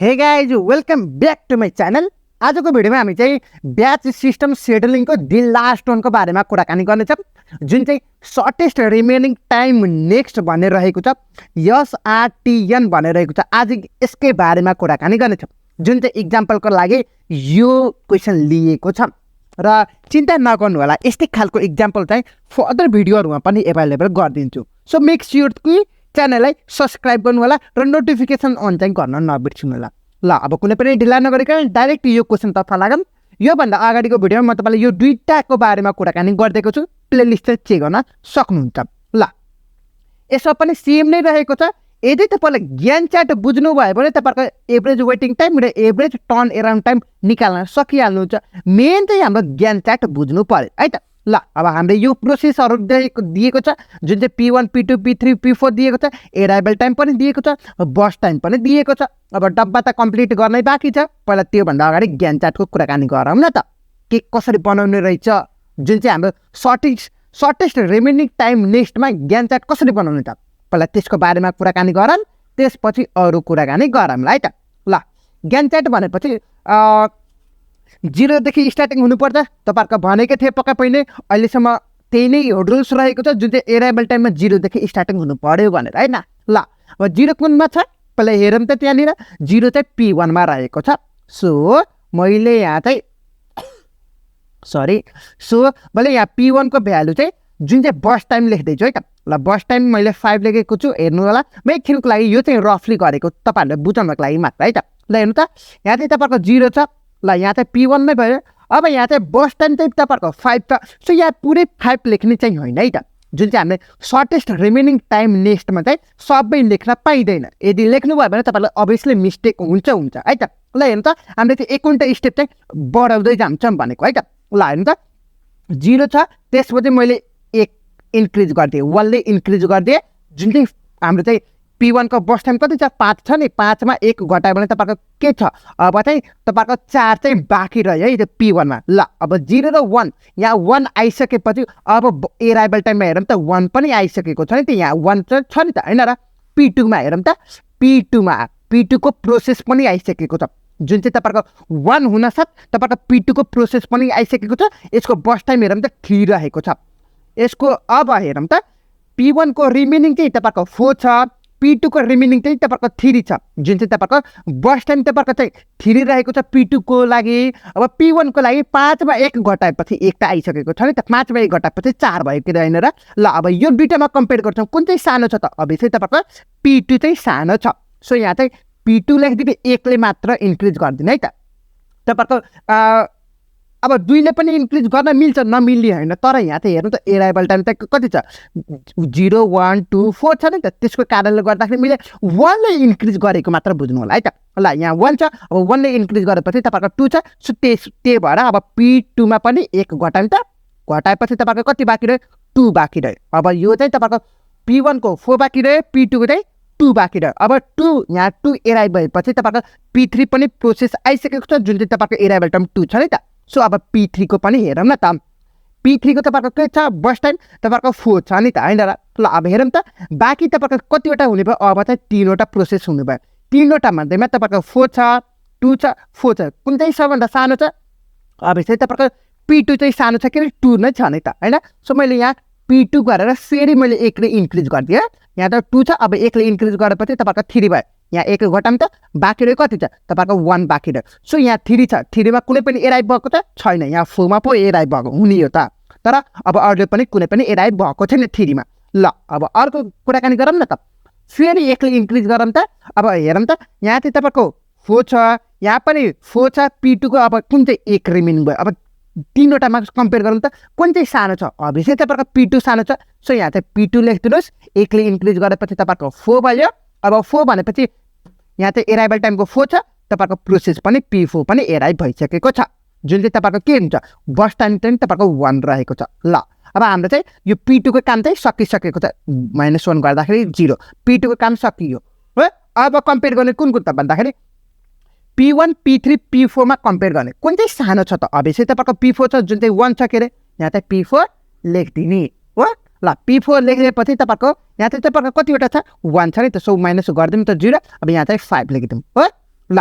हे guys welcome back to my channel. आजको भिडियोमा हामी चाहिँ ब्याच सिस्टम सेडुलिङको द लास्ट वानको बारेमा कुराकानी गर्नेछौँ, जुन चाहिँ सर्टेस्ट रिमेनिङ टाइम नेक्स्ट भन्ने रहेको छ, SRTN भनेर रहेको छ। आज यसकै बारेमा कुराकानी गर्नेछौँ, जुन चाहिँ इक्जाम्पलको लागि यो क्वेसन लिएको छ। र चिन्ता नगर्नु होला, यस्तै खालको इक्जाम्पल चाहिँ फर्दर भिडियोहरूमा पनि एभाइलेबल गरिदिन्छु। सो मेक स्योर कि च्यानललाई सब्सक्राइब गर्नु होला र नोटिफिकेसन अन चाहिँ गर्न नबिर्सनु होला। ल अब कुनै पनि ढिला नगरिकन डाइरेक्ट यो क्वेसनतर्फ लागौँ। योभन्दा अगाडिको भिडियोमा म तपाईँलाई यो दुईटाको बारेमा कुराकानी गरिदिएको छु, प्लेलिस्ट चाहिँ चेक गर्न सक्नुहुन्छ। ल यसमा पनि सेम नै रहेको छ। यदि तपाईँलाई ज्ञान चार्ट बुझ्नुभयो भने तपाईँहरूको एभरेज वेटिङ टाइम र एभरेज टर्न एराउन्ड टाइम निकाल्न सकिहाल्नुहुन्छ। मेन चाहिँ हाम्रो ज्ञान चार्ट बुझ्नु पर्यो है त। ल अब हामीले यो प्रोसेसहरू दिएको छ, जुन चाहिँ P1 P2 P3 P4 दिएको छ। एराइभल टाइम पनि दिएको छ, बस टाइम पनि दिएको छ। अब डब्बा त कम्प्लिट गर्नै बाँकी छ। पहिला त्योभन्दा अगाडि ज्ञान चार्टको कुराकानी गरौँ न त, के कसरी बनाउने रहेछ। जुन चाहिँ हाम्रो सर्टेस्ट रिमेनिङ टाइम नेक्स्टमा ज्ञान चार्ट कसरी बनाउने त, पहिला त्यसको बारेमा कुराकानी गरौँ, त्यसपछि अरू कुराकानी गरौँला है त। ल ज्ञान चार्ट भनेपछि 0 देखि स्टार्टिङ हुनुपर्छ। तपाईँहरूको भनेकै थिएँ पक्का पहिले, अहिलेसम्म त्यही नै रुल्स रहेको छ, जुन चाहिँ एराइभल टाइममा 0 देखि स्टार्टिङ हुनु पर्यो भनेर होइन। ल अब 0 कुनमा छ पहिला हेरौँ त। त्यहाँनिर 0 चाहिँ P1 मा रहेको छ। सो मैले यहाँ चाहिँ मैले यहाँ P1 को भ्यालु चाहिँ जुन चाहिँ बस टाइम लेख्दैछु है त। ल बस टाइम मैले 5 लेखेको छु, हेर्नु होला। म एकछिनको लागि यो चाहिँ रफली गरेको तपाईँहरूले बुझाउनको लागि मात्र है त। ल हेर्नु त, यहाँ चाहिँ तपाईँहरूको 0 छ। ल यहाँ चाहिँ P1 नै भयो। अब यहाँ चाहिँ बस टाइम चाहिँ तपाईँहरूको 5 छ। सो यहाँ पुरै 5 लेख्ने चाहिँ होइन है त। जुन चाहिँ हामीले सर्टेस्ट रिमेनिङ टाइम नेक्स्टमा चाहिँ सबै लेख्न पाइँदैन। यदि लेख्नुभयो भने तपाईँलाई अभियसली मिस्टेक हुन्छ है त। ल हेर्नु त, हामीले चाहिँ एकवटा स्टेप चाहिँ बढाउँदै जान्छौँ भनेको है त। ल हेर्नु त 0 छ, त्यसपछि मैले 1 इन्क्रिज गरिदिएँ, 1 ले इन्क्रिज गरिदिएँ। जुन चाहिँ हाम्रो चाहिँ P1 को बस टाइम कति छ, 5 छ नि। 5 मा 1 घटायो भने तपाईँको के छ, अब चाहिँ तपाईँको 4 चाहिँ बाँकी रह्यो है त्यो P1 मा। ल अब 0 र 1, यहाँ 1 आइसकेपछि अब एराइभल टाइममा हेरौँ त 1 पनि आइसकेको छ नि त। यहाँ 1 छ नि त होइन र। P2 मा हेरौँ त, P2 को प्रोसेस पनि आइसकेको छ। जुन चाहिँ तपाईँहरूको 1 हुनसाथ तपाईँको P2 को प्रोसेस पनि आइसकेको छ। यसको बस टाइम हेरौँ त 3 रहेको छ। यसको अब हेरौँ त, P1 को रिमेनिङ चाहिँ तपाईँहरूको 4 छ, P2 को रिमेनिङ चाहिँ तपाईँहरूको 3 छ। जुन चाहिँ तपाईँहरूको बस टाइम तपाईँहरूको चाहिँ 3 रहेको छ P2 को लागि। अब P1 को लागि 5 मा 1 घटाएपछि 1 त आइसकेको छ नि त। 5 मा 1 घटाएपछि 4 भयो कि होइन र। ल अब यो दुइटामा कम्पेयर गर्छौँ, कुन चाहिँ सानो छ त, अभियसली तपाईँको P2 चाहिँ सानो छ। सो यहाँ चाहिँ P2 लेखिदिने 1 ले मात्र इन्क्रिज गरिदिने है त। तपाईँहरूको अब 2 ले पनि इन्क्रिज गर्न मिल्छ, नमिल्ने होइन। तर यहाँ चाहिँ हेर्नु त, एराइभल टाइम चाहिँ कति छ, 0 1 2 4 छ नि त। त्यसको कारणले गर्दाखेरि मैले 1 ले इन्क्रिज गरेको मात्र बुझ्नु होला है त। ल यहाँ 1 छ, अब 1 ले इन्क्रिज गरेपछि तपाईँहरूको 2 छ। सो त्यही भएर अब P2 मा पनि 1 घटायो नि त। घटाएपछि तपाईँको कति बाँकी रह्यो, 2 बाँकी रह्यो। अब यो चाहिँ तपाईँको P1 को 4 बाँकी रह्यो, P2 को चाहिँ 2 बाँकी रह्यो। अब 2 यहाँ 2 एराइभ भएपछि तपाईँको P3 पनि प्रोसेस आइसकेको छ, जुन चाहिँ तपाईँको एराइभल टाइम 2 छ नि त। सो अब P3 को पनि हेरौँ न त। P3 को तपाईँहरूको के छ, बस टाइम तपाईँहरूको 4 छ नि त होइन र। ल अब हेरौँ त, बाँकी तपाईँको कतिवटा हुने भयो, अब चाहिँ 3वटा प्रोसेस हुने भयो। 3वटा मध्येमा तपाईँको 4 छ, 2 छ, 4 छ। कुन चाहिँ सबभन्दा सानो छ, अब चाहिँ तपाईँको P2 चाहिँ सानो छ, किनकि 2 नै छ नि त होइन। सो मैले यहाँ P2 गरेर फेरि मैले 1 ले इन्क्रिज गरिदिएँ। यहाँ त 2 छ, अब 1 ले इन्क्रिज गरेपछि तपाईँको 3 भयो। यहाँ 1 घटाम त बाँकी रह्यो कति छ, तपाईँको 1 बाँकी रह्यो। सो यहाँ 3 छ, 3 मा कुनै पनि एराइभ भएको त छैन। यहाँ 4 मा पो एराइभ भएको हुने हो त। तर अब अरूले पनि कुनै पनि एराइभ भएको छैन 3 मा। ल अब अर्को कुराकानी गरौँ न त, फेरि 1 ले इन्क्रिज गरौँ त। अब हेरौँ त, यहाँ चाहिँ तपाईँको 4 छ, यहाँ पनि 4 छ। P2 को अब कुन चाहिँ 1 रिमेनिङ भयो। अब 3वटामा कम्पेयर गरौँ त, कुन चाहिँ सानो छ, अभियसली तपाईँको P2 सानो छ। सो यहाँ चाहिँ P2 लेखिदिनुहोस्, 1 ले इन्क्रिज गरेपछि तपाईँको 4 भयो। अब 4 भनेपछि यहाँ चाहिँ एराइभल टाइमको 4 छ, तपाईँको प्रोसेस पनि P4 पनि एराइभ भइसकेको छ। जुन चाहिँ तपाईँको के हुन्छ, बस टाइम चाहिँ तपाईँको 1 रहेको छ। ल अब हाम्रो चाहिँ यो P2 को काम चाहिँ सकिसकेको छ, -1 गर्दाखेरि 0। P2 को काम सकियो हो। अब कम्पेयर गर्ने कुन त भन्दाखेरि P1 P3 P4 मा कम्पेयर गर्ने कुन चाहिँ सानो छ त, अभियसली तपाईँको P4 छ, जुन चाहिँ 1 छ के अरे। यहाँ चाहिँ P4 लेखिदिने हो। ल P4 लेखेपछि तपाईँको यहाँ चाहिँ तपाईँको कतिवटा छ, 1 छ नि त। सो माइनस गरिदिउँ त 0। अब यहाँ चाहिँ 5 लेखिदिउँ हो। ल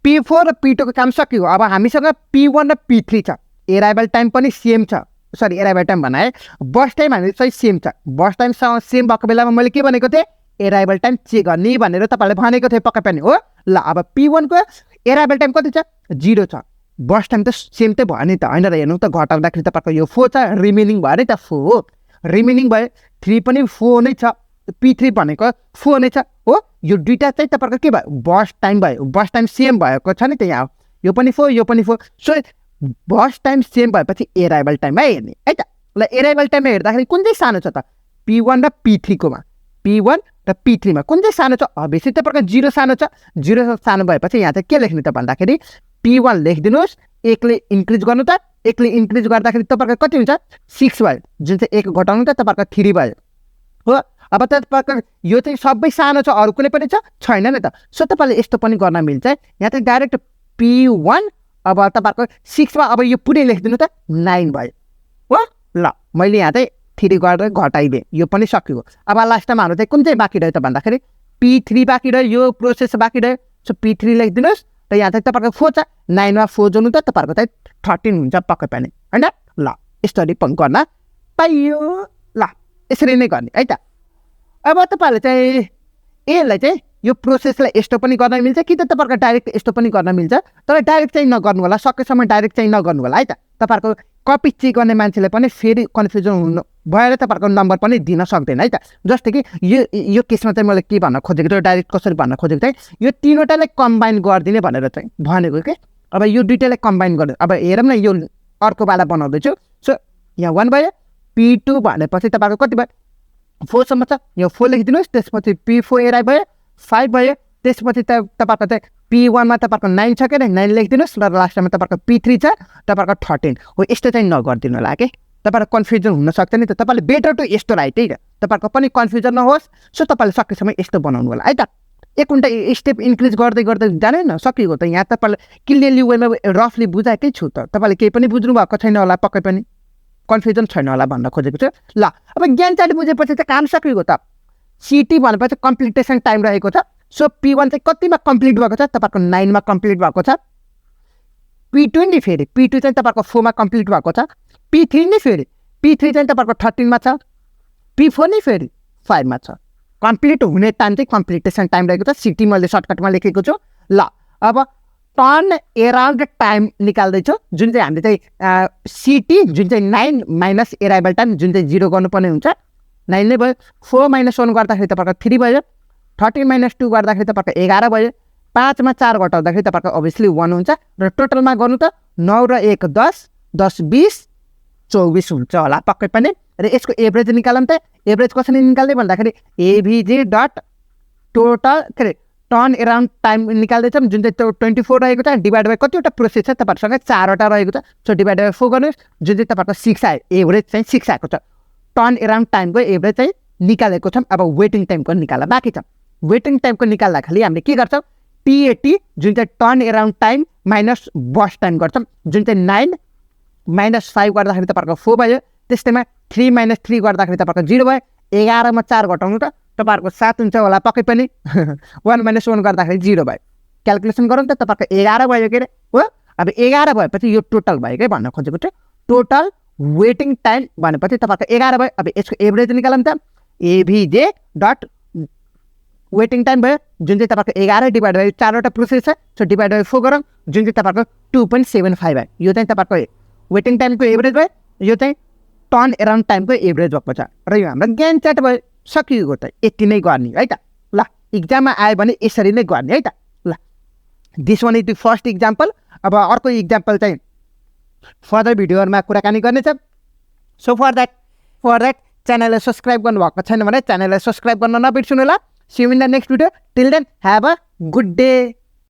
P4 र P2 को काम सक्यो। अब हामीसँग P1 र P3 छ। एराइभल टाइम पनि सेम छ। सरी एराइभल टाइम बनाए, बस टाइम हामी चाहिँ सेम छ। बस टाइमसँग सेम भएको बेलामा मैले के भनेको थिएँ, एराइभल टाइम चेक गर्ने भनेर तपाईँले भनेको थिएँ पक्कै पनि हो। ल अब P1 को एराइभल टाइम कति छ, 0 छ। बस टाइम त सेम त भयो नि त होइन र। हेर्नु त घटाउँदाखेरि तपाईँको यो 4 छ, रिमेनिङ भयो नि त 4 हो। रिमेनिङ भयो 3 पनि 4 नै छ। P3 भनेको 4 नै छ हो। यो दुईटा चाहिँ तपाईँको के भयो, बस टाइम भयो। बस टाइम सेम भएको छ नि त यहाँ, यो पनि 4 यो पनि 4। सो बस टाइम सेम भएपछि एराइभल टाइममा हेर्ने है त। ल एराइभल टाइममा हेर्दाखेरि कुन चाहिँ सानो छ त, P1 र P3 कोमा। P1 र P3 मा कुन चाहिँ सानो छ, अभियसली तपाईँको 0 सानो छ। 0 सानो भएपछि यहाँ चाहिँ के लेख्ने त भन्दाखेरि P1 लेखिदिनुहोस्, 1 ले इन्क्रिज गर्नु त। 1 ले इन्क्रिज गर्दाखेरि तपाईँको कति हुन्छ, 6 भयो, जुन चाहिँ 1 घटाउनु त तपाईँको 3 भयो हो। अब तपाईँको यो चाहिँ सबै सानो छ, अरू कुनै पनि छैन नि त। सो तपाईँले यस्तो पनि गर्न मिल्छ। यहाँ चाहिँ डाइरेक्ट P1 अब तपाईँको 6 मा अब यो पुरै लेखिदिनु त 9 भयो हो। ल मैले यहाँ चाहिँ 3 गरेर घटाइदिएँ, यो पनि सक्यो। अब लास्टमा हाम्रो चाहिँ कुन चाहिँ बाँकी रह्यो त भन्दाखेरि P3 बाँकी रह्यो, यो प्रोसेस बाँकी रह्यो। So P3 लेखिदिनुहोस्। त यहाँ चाहिँ तपाईँको 4 छ, 9 मा 4 जोड्नु त तपाईँको चाहिँ 13 हुन्छ पक्कै पनि होइन। ल यसरी पनि गर्न पाइयो। ल यसरी नै गर्ने है त। अब तपाईँहरूले चाहिँ यसलाई चाहिँ यो प्रोसेसलाई यस्तो पनि गर्न मिल्छ कि त तपाईँहरूको डाइरेक्ट यस्तो पनि गर्न मिल्छ। तर डाइरेक्ट चाहिँ नगर्नु होला, सकेसम्म डाइरेक्ट चाहिँ नगर्नु होला है त। तपाईँहरूको कपी चेक गर्ने मान्छेले पनि फेरि कन्फ्युजन हुनु भएर तपाईँहरूको नम्बर पनि दिन सक्दैन है त। जस्तै कि यो केसमा चाहिँ मैले के भन्न खोजेको थियो, डाइरेक्ट कसरी भन्न खोजेको थिएँ, यो तिनवटालाई कम्बाइन गरिदिने भनेर चाहिँ भनेको कि। अब यो दुइटालाई कम्बाइन गर्ने, अब हेरौँ न यो अर्कोवाला बनाउँदैछु। सो यहाँ 1 भयो, P2 भनेपछि तपाईँको कति भयो, 4 सम्म छ। यो 4 लेखिदिनुहोस्। त्यसपछि P4 एराइ भयो, 5 भयो। त्यसपछि तपाईँको चाहिँ P1 मा तपाईँको 9 छ के, 9 लेखिदिनुहोस्। र लास्टमा तपाईँको P3 छ, तपाईँको 13 हो। यस्तो चाहिँ नगरिदिनु होला कि तपाईँको कन्फ्युजन हुनसक्छ नि त। तपाईँले बेटर टु यस्तो राइट है त, तपाईँको पनि कन्फ्युजन नहोस्। सो तपाईँले सकेसम्म यस्तो बनाउनु होला है त। एक घन्टा स्टेप इन्क्रिज गर्दै गर्दै जाने न सकिएको त। यहाँ तपाईँले क्लियरली वेमा रफली बुझाएकै छु त। तपाईँले केही पनि बुझ्नु भएको छैन होला, पक्कै पनि कन्फ्युजन छैन होला भन्न खोजेको छु। ल अब ज्ञान चार्ट बुझेपछि चाहिँ काम सकिएको त। सिटी भनेपछि कम्प्लिटेसन टाइम रहेको छ। सो P1 चाहिँ कतिमा कम्प्लिट भएको छ, तपाईँको 9 मा कम्प्लिट भएको छ। P2 नि फेरि P2 चाहिँ तपाईँको 4 मा कम्प्लिट भएको छ। P3 नि फेरि P3 चाहिँ तपाईँको 13 मा छ। P4 नि फेरि 5 मा छ। कम्प्लिट हुने टाइम चाहिँ कम्प्लिटेसन टाइम रहेको छ। सिटी मैले सर्टकटमा लेखेको छु। ल अब टर्न एराउन्ड टाइम निकाल्दैछु, जुन चाहिँ हामीले चाहिँ सिटी जुन चाहिँ 9 माइनस एराइभल टाइम जुन चाहिँ 0 गर्नुपर्ने हुन्छ, 9 नै भयो। 4 - 1 गर्दाखेरि तपाईँको 3 भयो। 13 - 2 गर्दाखेरि तपाईँको 11 भयो। 5 मा 4 घटाउँदाखेरि तपाईँको अभियसली 1 हुन्छ। र टोटलमा गर्नु त 9 र 1 10, 10 20 24 हुन्छ होला पक्कै पनि। र यसको एभरेज निकालौँ त। एभरेज कसरी निकाल्ने भन्दाखेरि एभीजे डट टोटल के अरे टर्न एराउन्ड टाइम निकाल्दैछौँ, जुन चाहिँ 24 रहेको छ। डिभाइड बाई कतिवटा प्रोसेस छ तपाईँहरूसँग, 4वटा रहेको छ। सो डिभाइड बाई 4 गर्नुहोस्, जुन चाहिँ तपाईँको 6 आयो। एभरेज चाहिँ 6 आएको छ। टर्न एराउन्ड टाइमको एभरेज चाहिँ निकालेको छौँ। अब वेटिङ टाइमको निकाल्दा बाँकी छ। वेटिङ टाइमको निकाल्दाखेरि हामीले के गर्छौँ, TAT जुन चाहिँ टर्न एराउन्ड टाइम माइनस बस टाइम गर्छौँ, जुन चाहिँ 9 - 5 गर्दाखेरि तपाईँहरूको 4 भयो। त्यस्तैमा 3 - 3 गर्दाखेरि तपाईँको 0 भयो। 11 मा 4 घटाउनु त तपाईँहरूको 7 हुन्छ होला पक्कै पनि। 1 - 1 गर्दाखेरि 0 भयो। क्यालकुलेसन गरौँ त, तपाईँको 11 भयो के अरे हो। अब 11 भएपछि यो टोटल भयो क्या भन्न खोजेको थियो। टोटल वेटिङ टाइम भनेपछि तपाईँको 11 भयो। अब यसको एभरेज निकालौँ त। एभीजे डट वेटिङ टाइम भयो, जुन चाहिँ तपाईँको 11 डिभाइड बाई 4वटा प्रोसेस छ। सो डिभाइड बाई 4 गरौँ, जुन चाहिँ तपाईँको 2.75 भयो। यो चाहिँ तपाईँको वेटिङ टाइमको एभरेज भयो। यो चाहिँ टर्न एराउन्ड टाइमको एभरेज भएको छ। र यो हाम्रो ज्ञान चार्ट भयो, सकिएको त। यति नै गर्ने है त। ल इक्जाममा आयो भने यसरी नै गर्ने है त। ल this one is the first example. अब अर्को इक्जाम्पल चाहिँ फर्दर भिडियोहरूमा कुराकानी गर्नेछ। सो फर द्याट च्यानललाई सब्सक्राइब गर्नुभएको छैन भने च्यानललाई सब्सक्राइब गर्न नबिर्सनु होला। See you in the next video. Till then, have a good day.